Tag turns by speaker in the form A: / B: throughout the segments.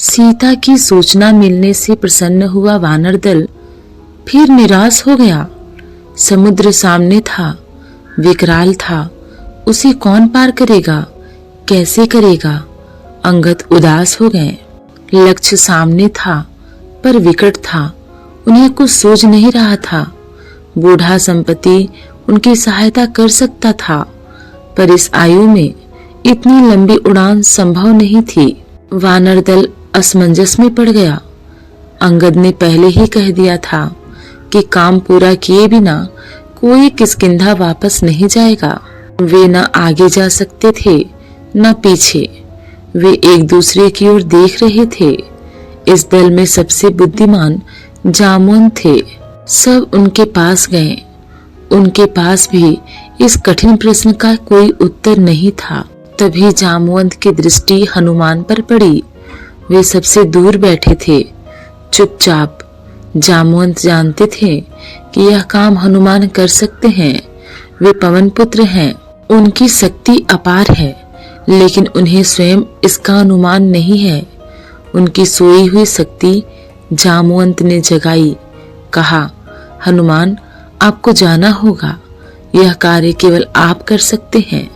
A: सीता की सूचना मिलने से प्रसन्न हुआ वानर दल फिर निराश हो गया। समुद्र सामने था, विकराल था, उसे कौन पार करेगा, कैसे करेगा। अंगद उदास हो गए। लक्ष्य सामने था पर विकट था, उन्हें कुछ सूझ नहीं रहा था। बूढ़ा संपत्ति उनकी सहायता कर सकता था, पर इस आयु में इतनी लंबी उड़ान संभव नहीं थी। वानर दल असमंजस में पड़ गया। अंगद ने पहले ही कह दिया था कि काम पूरा किए बिना कोई किष्किंधा वापस नहीं जाएगा। वे न आगे जा सकते थे न पीछे, वे एक दूसरे की ओर देख रहे थे। इस दल में सबसे बुद्धिमान जामुन थे। सब उनके पास गए। उनके पास भी इस कठिन प्रश्न का कोई उत्तर नहीं था। तभी जामवंत की दृष्टि हनुमान पर पड़ी। वे सबसे दूर बैठे थे, चुपचाप। जामवंत जानते थे कि यह काम हनुमान कर सकते हैं। वे पवन पुत्र हैं, उनकी शक्ति अपार है, लेकिन उन्हें स्वयं इसका अनुमान नहीं है। उनकी सोई हुई शक्ति जामवंत ने जगाई। कहा, हनुमान, आपको जाना होगा, यह कार्य केवल आप कर सकते हैं।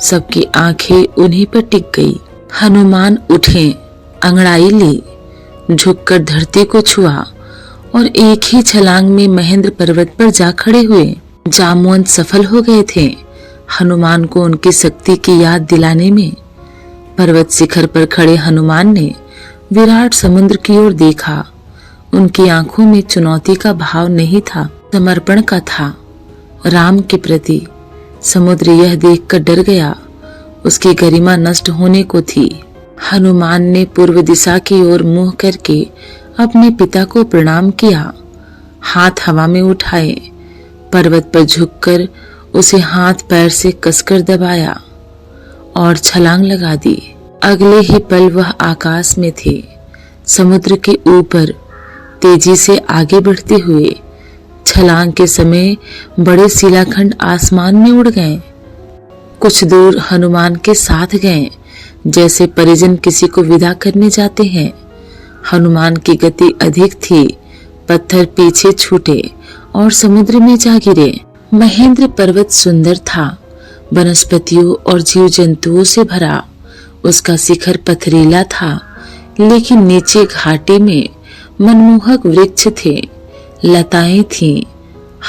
A: सबकी आंखें उन्हीं पर टिक गई। हनुमान उठे, अंगड़ाई ली, झुककर धरती को छुआ और एक ही छलांग में महेंद्र पर्वत पर जा खड़े हुए। जामवंत सफल हो गए थे हनुमान को उनकी शक्ति की याद दिलाने में। पर्वत शिखर पर खड़े हनुमान ने विराट समुद्र की ओर देखा। उनकी आंखों में चुनौती का भाव नहीं था, समर्पण का था, राम के प्रति। समुद्र यह देखकर डर गया, उसकी गरिमा नष्ट होने को थी। हनुमान ने पूर्व दिशा की ओर मुंह करके अपने पिता को प्रणाम किया। हाथ हवा में उठाए, पर्वत पर झुककर उसे हाथ पैर से कसकर दबाया और छलांग लगा दी। अगले ही पल वह आकाश में थे, समुद्र के ऊपर, तेजी से आगे बढ़ते हुए। छलांग के समय बड़े शिलाखंड आसमान में उड़ गए। कुछ दूर हनुमान के साथ गए, जैसे परिजन किसी को विदा करने जाते हैं। हनुमान की गति अधिक थी, पत्थर पीछे छूटे और समुद्र में जा गिरे। महेंद्र पर्वत सुंदर था, वनस्पतियों और जीव जंतुओं से भरा। उसका शिखर पथरीला था, लेकिन नीचे घाटी में मनमोहक वृक्ष थे, लताएं थीं।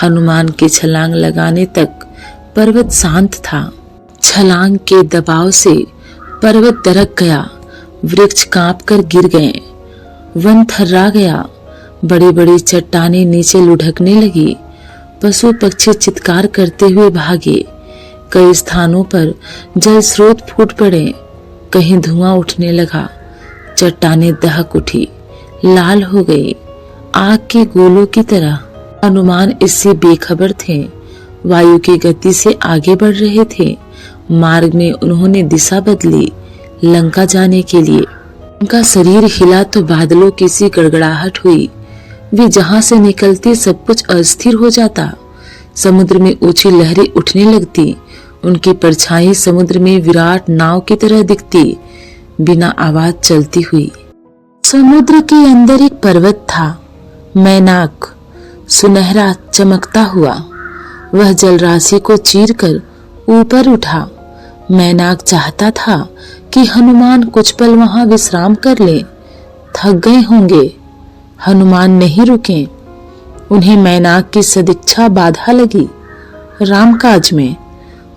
A: हनुमान के छलांग लगाने तक पर्वत शांत था। छलांग के दबाव से पर्वत दरक गया, वृक्ष कांपकर गिर गए, वन थर्रा गया, बड़ी बड़ी चट्टानें नीचे लुढ़कने लगी। पशु पक्षी चित्कार करते हुए भागे। कई स्थानों पर जल स्रोत फूट पड़े, कहीं धुआं उठने लगा। चट्टानें दहक उठी, लाल हो गई, आग के गोलों की तरह। हनुमान इससे बेखबर थे, वायु की गति से आगे बढ़ रहे थे। मार्ग में उन्होंने दिशा बदली, लंका जाने के लिए। उनका शरीर हिला तो बादलों की सी गड़गड़ाहट हुई। वे जहां से निकलते सब कुछ अस्थिर हो जाता। समुद्र में ऊंची लहरें उठने लगती। उनकी परछाई समुद्र में विराट नाव की तरह दिखती, बिना आवाज चलती हुई। समुद्र के अंदर एक पर्वत था, मैनाक, सुनहरा चमकता हुआ। वह जलराशि को चीरकर ऊपर उठा। मैनाक चाहता था कि हनुमान कुछ पल वहां विश्राम कर ले, थक गए होंगे। हनुमान नहीं रुके। उन्हें मैनाक की सदिच्छा बाधा लगी। रामकाज में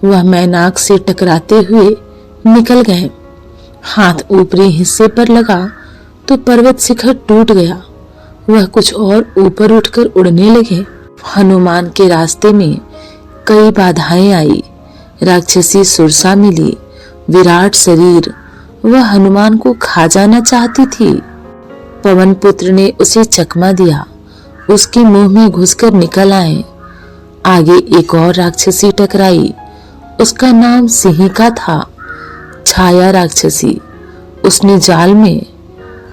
A: वह मैनाक से टकराते हुए निकल गए। हाथ ऊपरी हिस्से पर लगा तो पर्वत शिखर टूट गया। वह कुछ और ऊपर उठकर उड़ने लगे। हनुमान के रास्ते में कई बाधाएं आई। राक्षसी सुरसा मिली, विराट शरीर, वह हनुमान को खा जाना चाहती थी। पवन पुत्र ने उसे चकमा दिया, उसके मुंह में घुसकर निकल आए। आगे एक और राक्षसी टकराई, उसका नाम सिंहिका था, छाया राक्षसी। उसने जाल में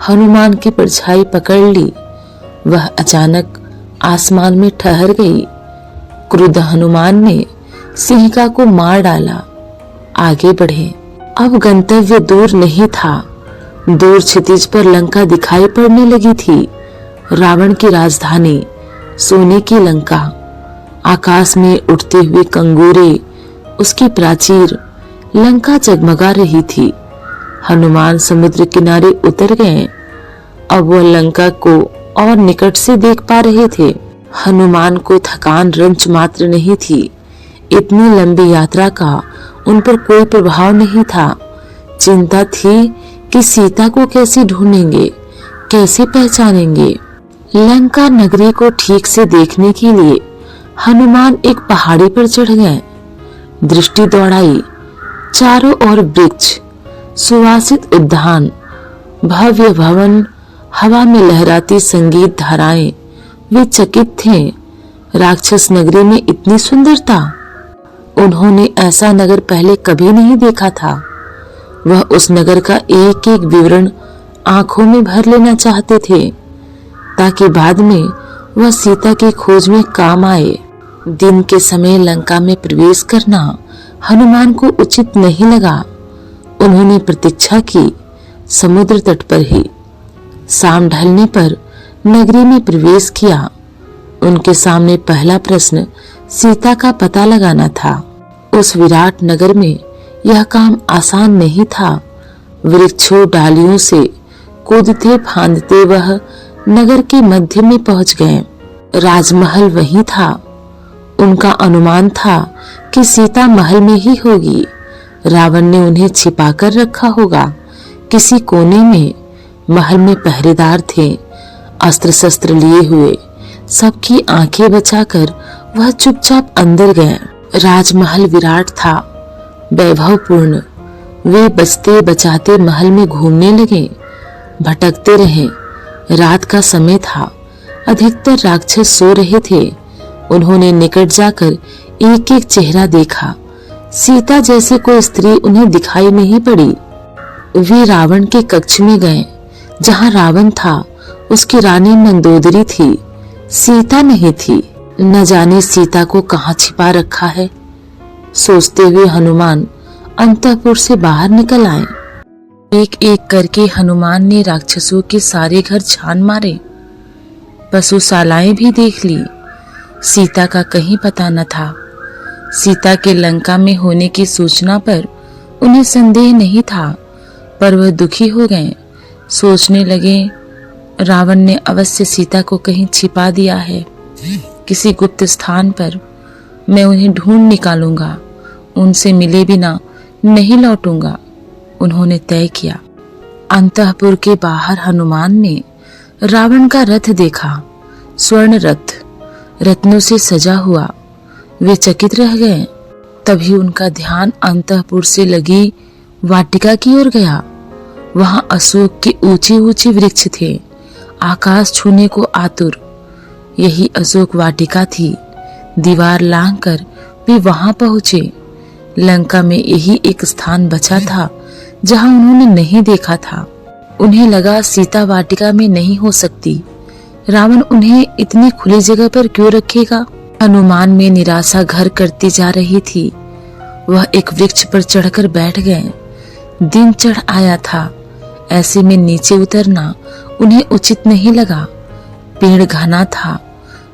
A: हनुमान की परछाई पकड़ ली। वह अचानक आसमान में ठहर गई। क्रुद्ध हनुमान ने सिंहिका को मार डाला। आगे बढ़े। अब गंतव्य दूर नहीं था। दूर क्षितिज पर लंका दिखाई पड़ने लगी थी। रावण की राजधानी, सोने की लंका। आकाश में उड़ते हुए कंगूरे, उसकी प्राचीर, लंका जगमगा रही थी। हनुमान समुद्र किनारे उतर गए। अब वह लंका को और निकट से देख पा रहे थे। हनुमान को थकान रंच मात्र नहीं थी। इतनी लंबी यात्रा का उन पर कोई प्रभाव नहीं था। चिंता थी कि सीता को कैसे ढूंढेंगे, कैसे पहचानेंगे। लंका नगरी को ठीक से देखने के लिए हनुमान एक पहाड़ी पर चढ़ गए। दृष्टि दौड़ाई। चारों ओर वृक्ष, सुवासित उद्यान, भव्य भवन, हवा में लहराती संगीत धाराएं। वे चकित थे। राक्षस नगरी में इतनी सुंदरता। उन्होंने ऐसा नगर पहले कभी नहीं देखा था। वह उस नगर का एक एक विवरण आंखों में भर लेना चाहते थे, ताकि बाद में वह सीता की खोज में काम आए। दिन के समय लंका में प्रवेश करना हनुमान को उचित नहीं लगा। उन्होंने प्रतीक्षा की, समुद्र तट पर ही। शाम ढलने पर नगरी में प्रवेश किया। उनके सामने पहला प्रश्न सीता का पता लगाना था। उस विराट नगर में यह काम आसान नहीं था। वृक्षों डालियों से कूदते फांदते वह नगर के मध्य में पहुंच गए। राजमहल वहीं था। उनका अनुमान था कि सीता महल में ही होगी। रावण ने उन्हें छिपाकर रखा होगा किसी कोने में। महल में पहरेदार थे, अस्त्र शस्त्र लिए हुए। सबकी आंखें बचाकर वह चुपचाप अंदर गए। राजमहल विराट था, वैभवपूर्ण। वे बचते बचाते महल में घूमने लगे, भटकते रहे। रात का समय था। अधिकतर राक्षस सो रहे थे। उन्होंने निकट जाकर एक एक चेहरा देखा। सीता जैसी कोई स्त्री उन्हें दिखाई नहीं पड़ी। वे रावण के कक्ष में गए। जहाँ रावण था उसकी रानी मंदोदरी थी, सीता नहीं थी। न जाने सीता को कहाँ छिपा रखा है। सोचते हुए हनुमान अंतःपुर से बाहर निकल आए। एक एक करके हनुमान ने राक्षसों के सारे घर छान मारे। पशुशालाएं भी देख ली। सीता का कहीं पता न था। सीता के लंका में होने की सूचना पर उन्हें संदेह नहीं था, पर वह दुखी हो गए। सोचने लगे, रावण ने अवश्य सीता को कहीं छिपा दिया है, किसी गुप्त स्थान पर। मैं उन्हें ढूंढ निकालूंगा, उनसे मिले बिना नहीं लौटूंगा, उन्होंने तय किया। अंतःपुर के बाहर हनुमान ने रावण का रथ देखा। स्वर्ण रथ, रत्नों से सजा हुआ। वे चकित रह गए। तभी उनका ध्यान अंतःपुर से लगी वाटिका की ओर गया। वहां अशोक के ऊंचे ऊंचे वृक्ष थे, आकाश छूने को आतुर। यही अशोक वाटिका थी। दीवार लांघकर वे वहां पहुंचे। लंका में यही एक स्थान बचा था जहां उन्होंने नहीं देखा था। उन्हें लगा सीता वाटिका में नहीं हो सकती। रावण उन्हें इतनी खुली जगह पर क्यों रखेगा। हनुमान में निराशा घर करती जा रही थी। वह एक वृक्ष पर चढ़कर बैठ गए। दिन चढ़ आया था। ऐसे में नीचे उतरना उन्हें उचित नहीं लगा। पेड़ घना था।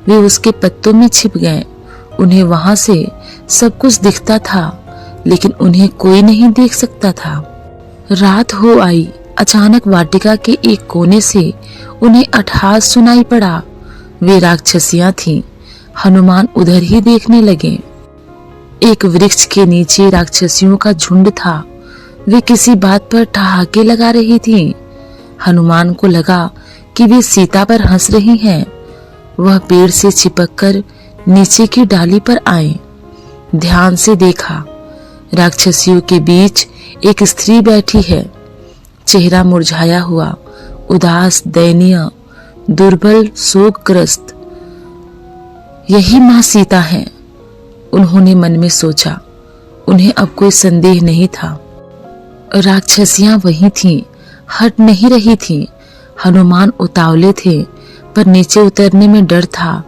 A: वे उसके पत्तों में छिप गए। उन्हें वहां से सब कुछ दिखता था, लेकिन उन्हें कोई नहीं देख सकता था। रात हो आई। अचानक वाटिका के एक कोने से उन्हें अट्टहास सुनाई पड़ा। वे राक्षसियां थीं। हनुमान उधर ही देखने लगे। एक वृक्ष के नीचे राक्षसियों का झुंड था। वे किसी बात पर ठहाके लगा रही थीं। हनुमान को लगा कि वे सीता पर हंस रही हैं। वह पेड़ से चिपककर नीचे की डाली पर आए। ध्यान से देखा। राक्षसियों के बीच एक स्त्री बैठी है। चेहरा मुरझाया हुआ, उदास, दयनीय, दुर्बल, शोकग्रस्त। यही मां सीता है, उन्होंने मन में सोचा। उन्हें अब कोई संदेह नहीं था। राक्षसियां वही थीं, हट नहीं रही थीं। हनुमान उतावले थे, पर नीचे उतरने में डर था,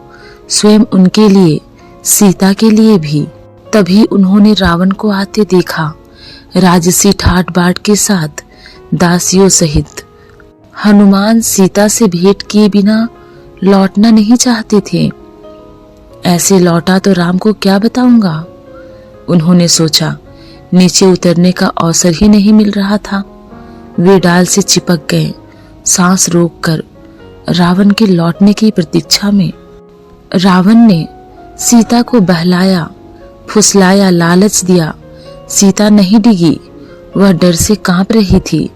A: स्वयं उनके लिए, सीता के लिए भी। तभी उन्होंने रावण को आते देखा। राजसी ठाट बाट के साथ दासियों सहित। हनुमान सीता से भेंट किए बिना लौटना नहीं चाहते थे। ऐसे लौटा तो राम को क्या बताऊंगा? उन्होंने सोचा। नीचे उतरने का अवसर ही नहीं मिल रहा था। वे डाल से चिपक गए, सांस रोककर रावण के लौटने की प्रतीक्षा में। रावण ने सीता को बहलाया, फुसलाया, लालच दिया। सीता नहीं डिगी। वह डर से कांप रही थी,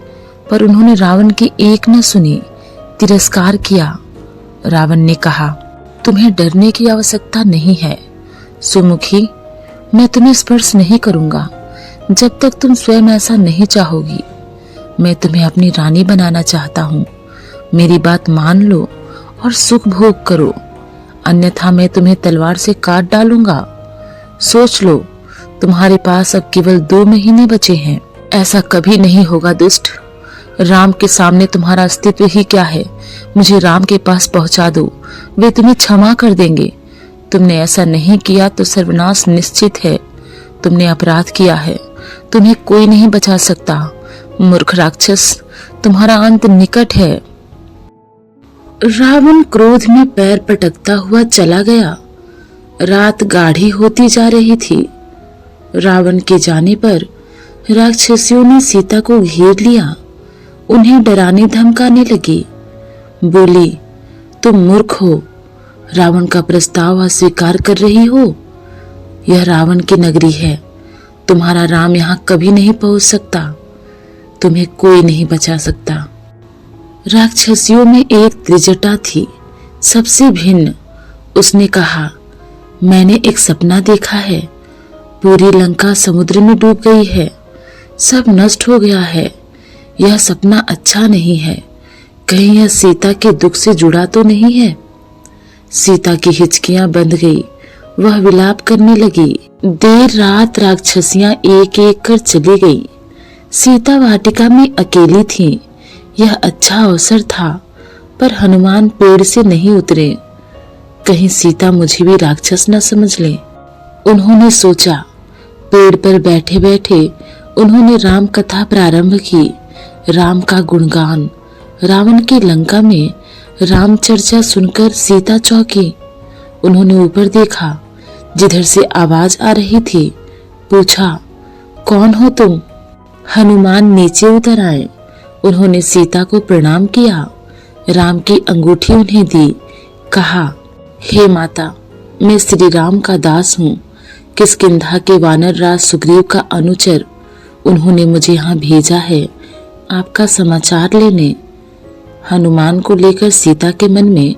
A: पर उन्होंने रावण की एक न सुनी, तिरस्कार किया। रावण ने कहा, तुम्हें डरने की आवश्यकता नहीं है सुमुखी। मैं तुम्हें स्पर्श नहीं करूंगा जब तक तुम स्वयं ऐसा नहीं चाहोगी। मैं तुम्हें अपनी रानी बनाना चाहता हूँ। मेरी बात मान लो और सुख भोग करो, अन्यथा मैं तुम्हें तलवार से काट डालूंगा। सोच लो, तुम्हारे पास अब केवल 2 महीने बचे हैं। ऐसा कभी नहीं होगा दुष्ट। राम के सामने तुम्हारा अस्तित्व ही क्या है? मुझे राम के पास पहुंचा दो, वे तुम्हें क्षमा कर देंगे। तुमने ऐसा नहीं किया तो सर्वनाश निश्चित है। तुमने अपराध किया है, तुम्हें कोई नहीं बचा सकता। मूर्ख राक्षस, तुम्हारा अंत निकट है। रावण क्रोध में पैर पटकता हुआ चला गया। रात गाढ़ी होती जा रही थी। रावण के जाने पर राक्षसियों ने सीता को घेर लिया। उन्हें डराने धमकाने लगी। बोली, तुम मूर्ख हो, रावण का प्रस्ताव अस्वीकार कर रही हो। यह रावण की नगरी है। तुम्हारा राम यहाँ कभी नहीं पहुंच सकता। तुम्हें कोई नहीं बचा सकता। राक्षसियों में एक त्रिजटा थी, सबसे भिन्न। उसने कहा, मैंने एक सपना देखा है। पूरी लंका समुद्र में डूब गई है। सब नष्ट हो गया है। यह सपना अच्छा नहीं है। कहीं यह सीता के दुख से जुड़ा तो नहीं है? सीता की हिचकियां बंध गई। वह विलाप करने लगी। देर रात राक्षसियां एक एक कर चली गई। सीता वाटिका में अकेली थी। यह अच्छा अवसर था, पर हनुमान पेड़ से नहीं उतरे। कहीं सीता मुझे भी राक्षस न समझ ले। उन्होंने सोचा। पेड़ पर बैठे बैठे उन्होंने राम कथा प्रारंभ की। राम का गुणगान। रावण की लंका में राम चर्चा सुनकर सीता चौंकी। उन्होंने ऊपर देखा, जिधर से आवाज आ रही थी। पूछा, कौन हो तुम? हनुमान नीचे उतर आए। उन्होंने सीता को प्रणाम किया। राम की अंगूठी उन्हें दी। कहा, हे माता, मैं श्री राम का दास हूँ, किष्किंधा के वानर राज सुग्रीव का अनुचर। उन्होंने मुझे यहाँ भेजा है आपका समाचार लेने। हनुमान को लेकर सीता के मन में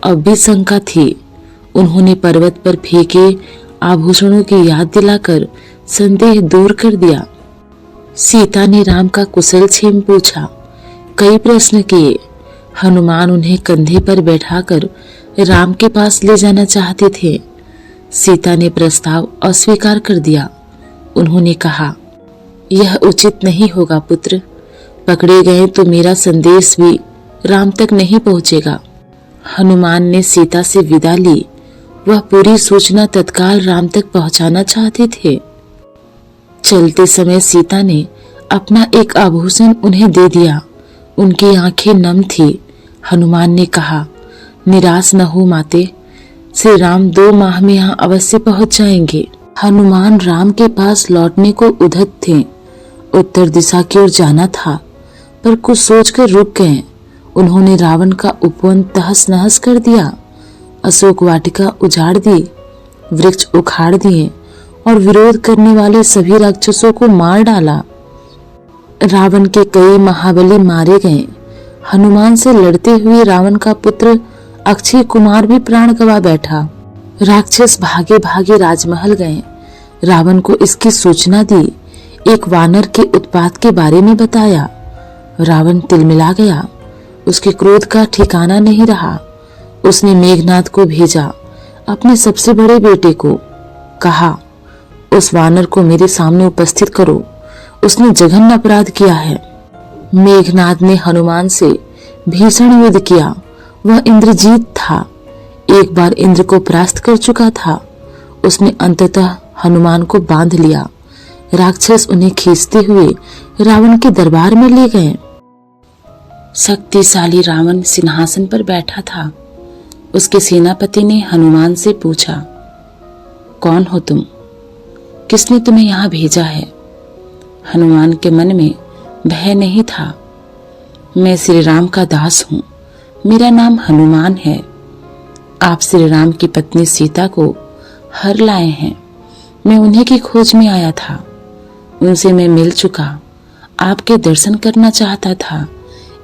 A: अब भी शंका थी। उन्होंने पर्वत पर फेंके आभूषणों की याद दिलाकर संदेह दूर कर दिया। सीता ने राम का कुशल क्षेम पूछा, कई प्रश्न किए। हनुमान उन्हें कंधे पर बैठाकर राम के पास ले जाना चाहते थे। सीता ने प्रस्ताव अस्वीकार कर दिया। उन्होंने कहा, यह उचित नहीं होगा पुत्र। पकड़े गए तो मेरा संदेश भी राम तक नहीं पहुंचेगा। हनुमान ने सीता से विदा ली। वह पूरी सूचना तत्काल राम तक पहुंचाना चाहते थे। चलते समय सीता ने अपना एक आभूषण उन्हें दे दिया। उनकी आंखें नम थी। हनुमान ने कहा, निराश न हो माते, श्री राम 2 माह में यहाँ अवश्य पहुंच जाएंगे। हनुमान राम के पास लौटने को उधत थे। उत्तर दिशा की ओर जाना था, पर कुछ सोचकर रुक गए। उन्होंने रावण का उपवन तहस नहस कर दिया। अशोक वाटिका उजाड़ दी, वृक्ष उखाड़ दिए और विरोध करने वाले सभी राक्षसों को मार डाला। रावण के कई महाबली मारे गए। हनुमान से लड़ते हुए रावण का पुत्र अक्षय कुमार भी प्राण गंवा बैठा। राक्षस भागे भागे राजमहल गए। रावण को इसकी सूचना दी। एक वानर के उत्पात के बारे में बताया। रावण तिलमिला गया। उसके क्रोध का ठिकाना नहीं रहा। उसने मेघनाद को भेजा, अपने सबसे बड़े बेटे को। कहा, उस वानर को मेरे सामने उपस्थित करो, उसने जघन्य अपराध किया है। मेघनाद ने हनुमान से भीषण युद्ध किया। वह इंद्रजीत था, एक बार इंद्र को परास्त कर चुका था। उसने अंततः हनुमान को बांध लिया। राक्षस उन्हें खींचते हुए रावण के दरबार में ले गए। शक्तिशाली रावण सिंहासन पर बैठा था। उसके सेनापति ने हनुमान से पूछा, कौन हो तुम? किसने तुम्हें यहाँ भेजा है? हनुमान के मन में भय नहीं था। मैं श्री राम का दास हूँ, मेरा नाम हनुमान है। आप श्री राम की पत्नी सीता को हर लाए हैं। मैं उन्हीं की खोज में आया था। उनसे मैं मिल चुका। आपके दर्शन करना चाहता था,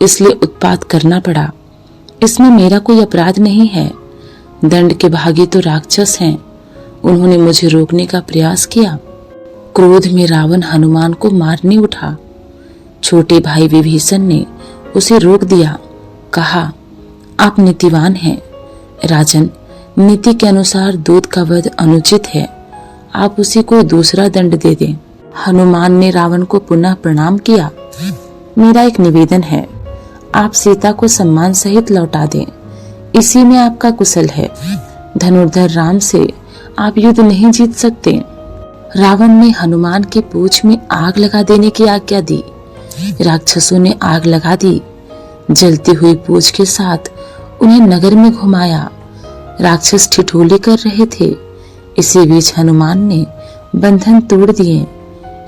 A: इसलिए उत्पात करना पड़ा। इसमें मेरा कोई अपराध नहीं है। दंड के भागी तो राक्षस हैं। उन्होंने मुझे रोकने का प्रयास किया। क्रोध में रावण हनुमान को मारने उठा। छोटे भाई विभीषण ने उसे रोक दिया। कहा, आप नीतिवान हैं। राजन, नीति के अनुसार दूत का वध अनुचित है। आप उसे कोई दूसरा दंड दे दें। हनुमान ने रावण को पुनः प्रणाम किया। मेरा एक निवेदन है, आप सीता को सम्मान सहित लौटा दें। इसी में आपका कुशल है। धनुर्धर राम से आप युद्ध नहीं जीत सकते। रावण ने हनुमान की पूंछ में आग लगा देने की आज्ञा दी। राक्षसों ने आग लगा दी। जलती हुई पूंछ के साथ उन्हें नगर में घुमाया। राक्षस ठिठोली कर रहे थे। इसी बीच हनुमान ने बंधन तोड़ दिए।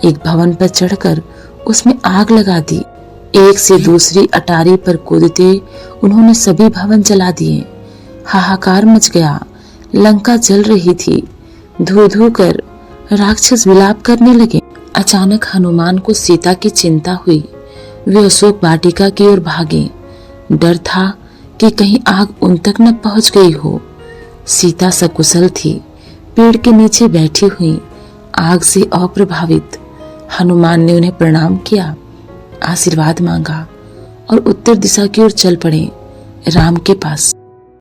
A: एक भवन पर चढ़कर उसमें आग लगा दी। एक से दूसरी अटारी पर कूदते उन्होंने सभी भवन जला दिए। हाहाकार मच गया। लंका जल रही थी। धू धू कर राक्षस विलाप करने लगे। अचानक हनुमान को सीता की चिंता हुई। वे अशोक वाटिका की ओर भागे। डर था कि कहीं आग उन तक न पहुंच गई हो। सीता सकुशल थी, पेड़ के नीचे बैठी हुई, आग से अप्रभावित। हनुमान ने उन्हें प्रणाम किया, आशीर्वाद मांगा और उत्तर दिशा की ओर चल पड़े, राम के पास।